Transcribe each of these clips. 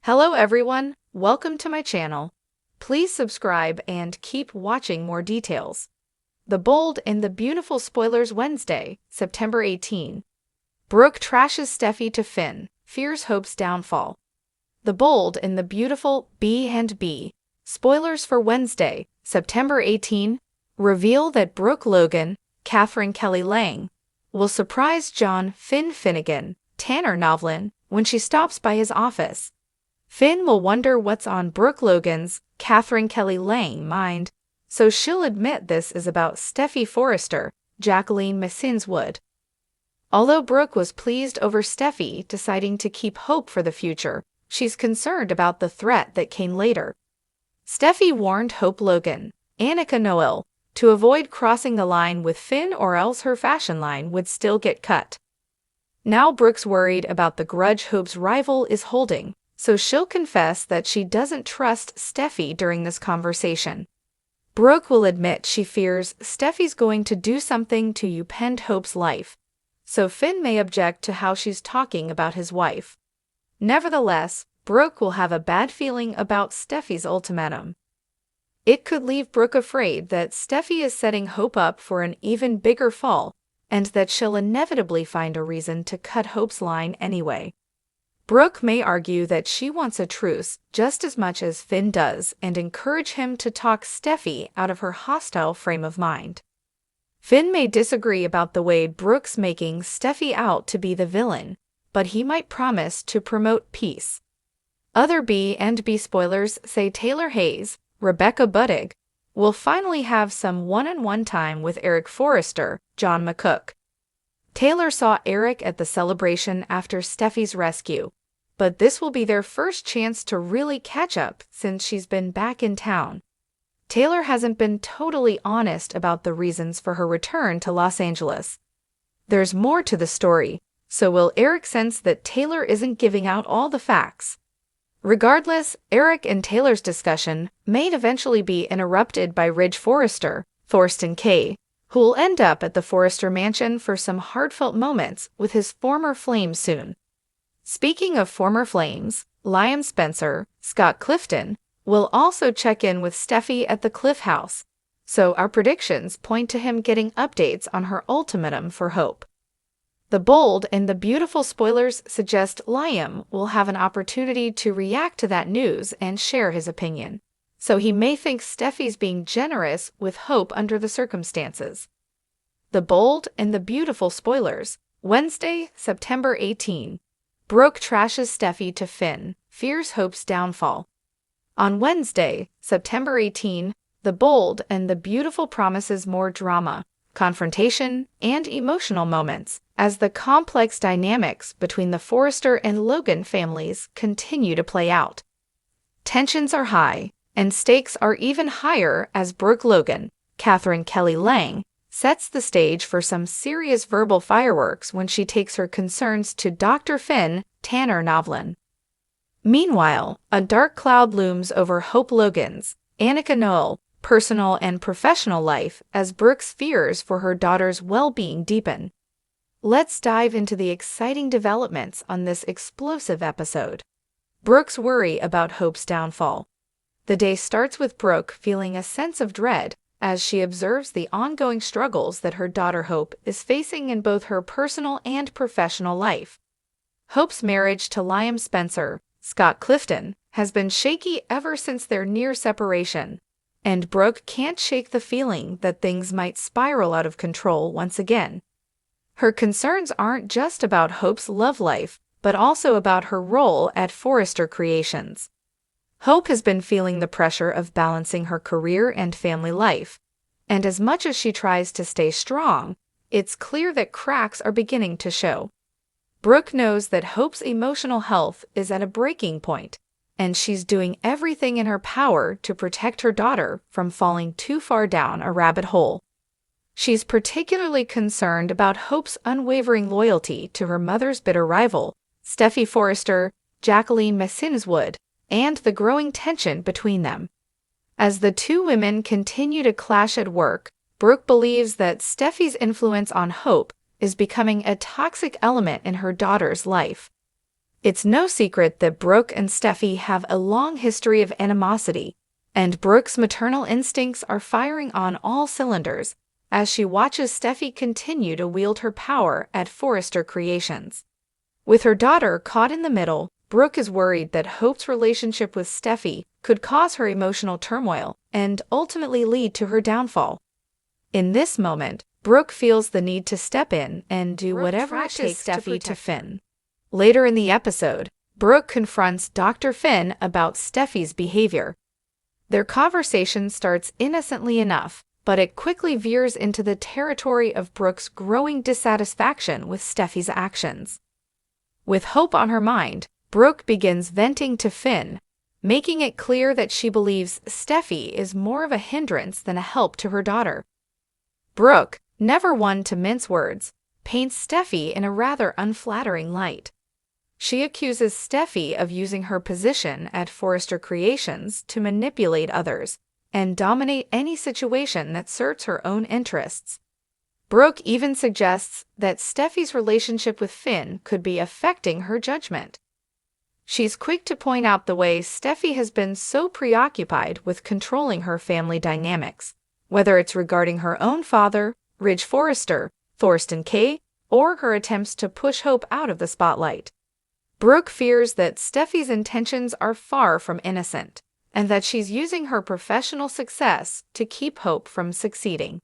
Hello everyone, welcome to my channel. Please subscribe and keep watching more details. The Bold and the Beautiful spoilers Wednesday, September 18. Brooke trashes Steffy to Finn, fears Hope's downfall. The Bold and the Beautiful B&B spoilers for Wednesday, September 18, reveal that Brooke Logan, Catherine Kelly Lang, will surprise John Finn Finnegan, Tanner Novlin, when she stops by his office. Finn will wonder what's on Brooke Logan's, Catherine Kelly Lang, mind, so she'll admit this is about Steffy Forrester, Jacqueline Messinswood. Although Brooke was pleased over Steffy deciding to keep hope for the future, she's concerned about the threat that came later. Steffy warned Hope Logan, Annika Noel, to avoid crossing the line with Finn or else her fashion line would still get cut. Now Brooke's worried about the grudge Hope's rival is holding, so she'll confess that she doesn't trust Steffy during this conversation. Brooke will admit she fears Steffy's going to do something to upend Hope's life, so Finn may object to how she's talking about his wife. Nevertheless, Brooke will have a bad feeling about Steffy's ultimatum. It could leave Brooke afraid that Steffy is setting Hope up for an even bigger fall, and that she'll inevitably find a reason to cut Hope's line anyway. Brooke may argue that she wants a truce just as much as Finn does and encourage him to talk Steffy out of her hostile frame of mind. Finn may disagree about the way Brooke's making Steffy out to be the villain, but he might promise to promote peace. Other B&B spoilers say Taylor Hayes, Rebecca Budig, will finally have some one-on-one time with Eric Forrester, John McCook. Taylor saw Eric at the celebration after Steffy's rescue, but this will be their first chance to really catch up since she's been back in town. Taylor hasn't been totally honest about the reasons for her return to Los Angeles. There's more to the story, so will Eric sense that Taylor isn't giving out all the facts? Regardless, Eric and Taylor's discussion may eventually be interrupted by Ridge Forrester, Thorsten Kaye, who will end up at the Forrester mansion for some heartfelt moments with his former flames soon. Speaking of former flames, Liam Spencer, Scott Clifton, will also check in with Steffy at the Cliff House, so our predictions point to him getting updates on her ultimatum for Hope. The Bold and the Beautiful spoilers suggest Liam will have an opportunity to react to that news and share his opinion, so he may think Steffy's being generous with Hope under the circumstances. The Bold and the Beautiful spoilers, Wednesday, September 18. Brooke trashes Steffy to Finn, fears Hope's downfall. On Wednesday, September 18, The Bold and the Beautiful promises more drama, confrontation, and emotional moments as the complex dynamics between the Forrester and Logan families continue to play out. Tensions are high, and stakes are even higher as Brooke Logan, Catherine Kelly Lang, sets the stage for some serious verbal fireworks when she takes her concerns to Dr. Finn, Tanner Novlin. Meanwhile, a dark cloud looms over Hope Logan's, Annika Noel, personal and professional life as Brooke's fears for her daughter's well-being deepen. Let's dive into the exciting developments on this explosive episode. Brooke's worry about Hope's downfall. The day starts with Brooke feeling a sense of dread as she observes the ongoing struggles that her daughter Hope is facing in both her personal and professional life. Hope's marriage to Liam Spencer, Scott Clifton, has been shaky ever since their near separation, and Brooke can't shake the feeling that things might spiral out of control once again. Her concerns aren't just about Hope's love life, but also about her role at Forrester Creations. Hope has been feeling the pressure of balancing her career and family life, and as much as she tries to stay strong, it's clear that cracks are beginning to show. Brooke knows that Hope's emotional health is at a breaking point, and she's doing everything in her power to protect her daughter from falling too far down a rabbit hole. She's particularly concerned about Hope's unwavering loyalty to her mother's bitter rival, Steffy Forrester, Jacqueline Messinswood, and the growing tension between them. As the two women continue to clash at work, Brooke believes that Steffy's influence on Hope is becoming a toxic element in her daughter's life. It's no secret that Brooke and Steffy have a long history of animosity, and Brooke's maternal instincts are firing on all cylinders as she watches Steffy continue to wield her power at Forrester Creations. With her daughter caught in the middle, Brooke is worried that Hope's relationship with Steffy could cause her emotional turmoil and ultimately lead to her downfall. In this moment, Brooke feels the need to step in and do whatever it takes to Steffy to Finn. Later in the episode, Brooke confronts Dr. Finn about Steffy's behavior. Their conversation starts innocently enough, but it quickly veers into the territory of Brooke's growing dissatisfaction with Steffy's actions. With Hope on her mind, Brooke begins venting to Finn, making it clear that she believes Steffy is more of a hindrance than a help to her daughter. Brooke, never one to mince words, paints Steffy in a rather unflattering light. She accuses Steffy of using her position at Forrester Creations to manipulate others and dominate any situation that suits her own interests. Brooke even suggests that Steffy's relationship with Finn could be affecting her judgment. She's quick to point out the way Steffy has been so preoccupied with controlling her family dynamics, whether it's regarding her own father, Ridge Forrester, Thorsten Kaye, or her attempts to push Hope out of the spotlight. Brooke fears that Steffy's intentions are far from innocent, and that she's using her professional success to keep Hope from succeeding.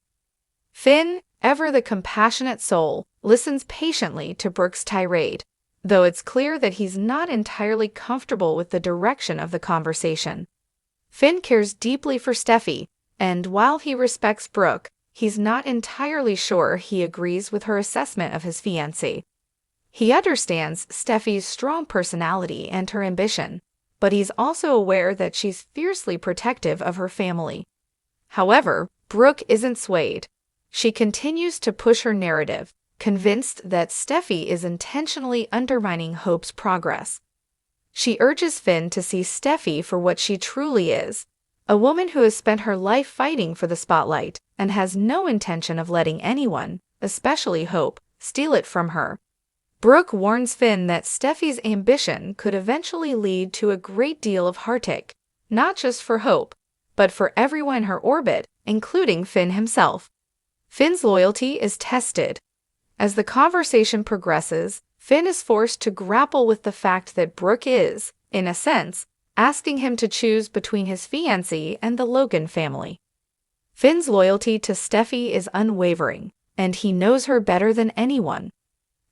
Finn, ever the compassionate soul, listens patiently to Brooke's tirade, though it's clear that he's not entirely comfortable with the direction of the conversation. Finn cares deeply for Steffy, and while he respects Brooke, he's not entirely sure he agrees with her assessment of his fiancée. He understands Steffy's strong personality and her ambition, but he's also aware that she's fiercely protective of her family. However, Brooke isn't swayed. She continues to push her narrative, convinced that Steffy is intentionally undermining Hope's progress. She urges Finn to see Steffy for what she truly is, a woman who has spent her life fighting for the spotlight and has no intention of letting anyone, especially Hope, steal it from her. Brooke warns Finn that Steffy's ambition could eventually lead to a great deal of heartache, not just for Hope, but for everyone in her orbit, including Finn himself. Finn's loyalty is tested. As the conversation progresses, Finn is forced to grapple with the fact that Brooke is, in a sense, asking him to choose between his fiancée and the Logan family. Finn's loyalty to Steffy is unwavering, and he knows her better than anyone.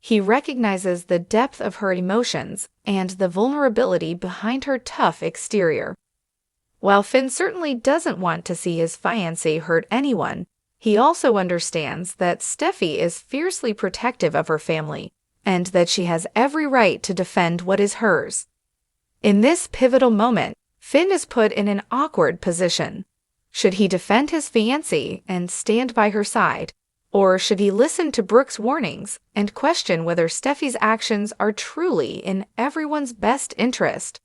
He recognizes the depth of her emotions and the vulnerability behind her tough exterior. While Finn certainly doesn't want to see his fiancée hurt anyone, he also understands that Steffy is fiercely protective of her family and that she has every right to defend what is hers. In this pivotal moment, Finn is put in an awkward position. Should he defend his fiancée and stand by her side, or should he listen to Brooke's warnings and question whether Steffy's actions are truly in everyone's best interest?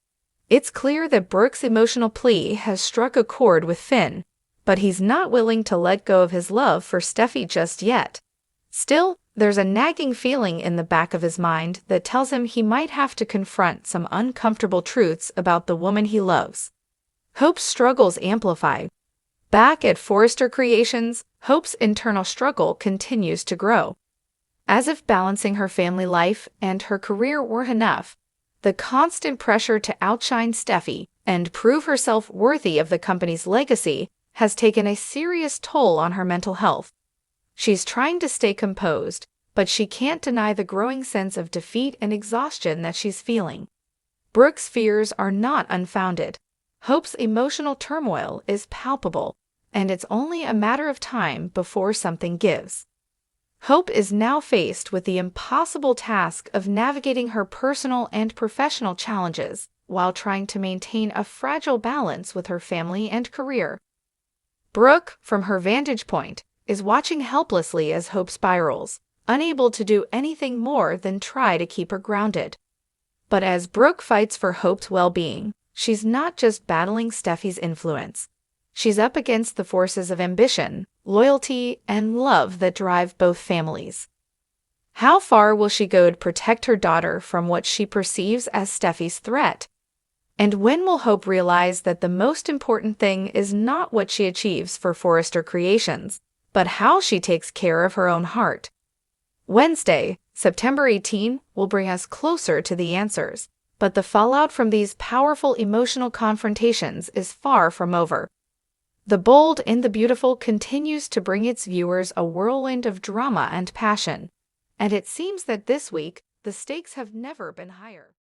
It's clear that Brooke's emotional plea has struck a chord with Finn, but he's not willing to let go of his love for Steffy just yet. Still, there's a nagging feeling in the back of his mind that tells him he might have to confront some uncomfortable truths about the woman he loves. Hope's struggles amplify. Back at Forrester Creations, Hope's internal struggle continues to grow. As if balancing her family life and her career were enough, the constant pressure to outshine Steffy and prove herself worthy of the company's legacy has taken a serious toll on her mental health. She's trying to stay composed, but she can't deny the growing sense of defeat and exhaustion that she's feeling. Brooke's fears are not unfounded. Hope's emotional turmoil is palpable, and it's only a matter of time before something gives. Hope is now faced with the impossible task of navigating her personal and professional challenges while trying to maintain a fragile balance with her family and career. Brooke, from her vantage point, is watching helplessly as Hope spirals, unable to do anything more than try to keep her grounded. But as Brooke fights for Hope's well-being, she's not just battling Steffy's influence. She's up against the forces of ambition, loyalty, and love that drive both families. How far will she go to protect her daughter from what she perceives as Steffy's threat? And when will Hope realize that the most important thing is not what she achieves for Forrester Creations, but how she takes care of her own heart? Wednesday, September 18, will bring us closer to the answers, but the fallout from these powerful emotional confrontations is far from over. The Bold and the Beautiful continues to bring its viewers a whirlwind of drama and passion, and it seems that this week the stakes have never been higher.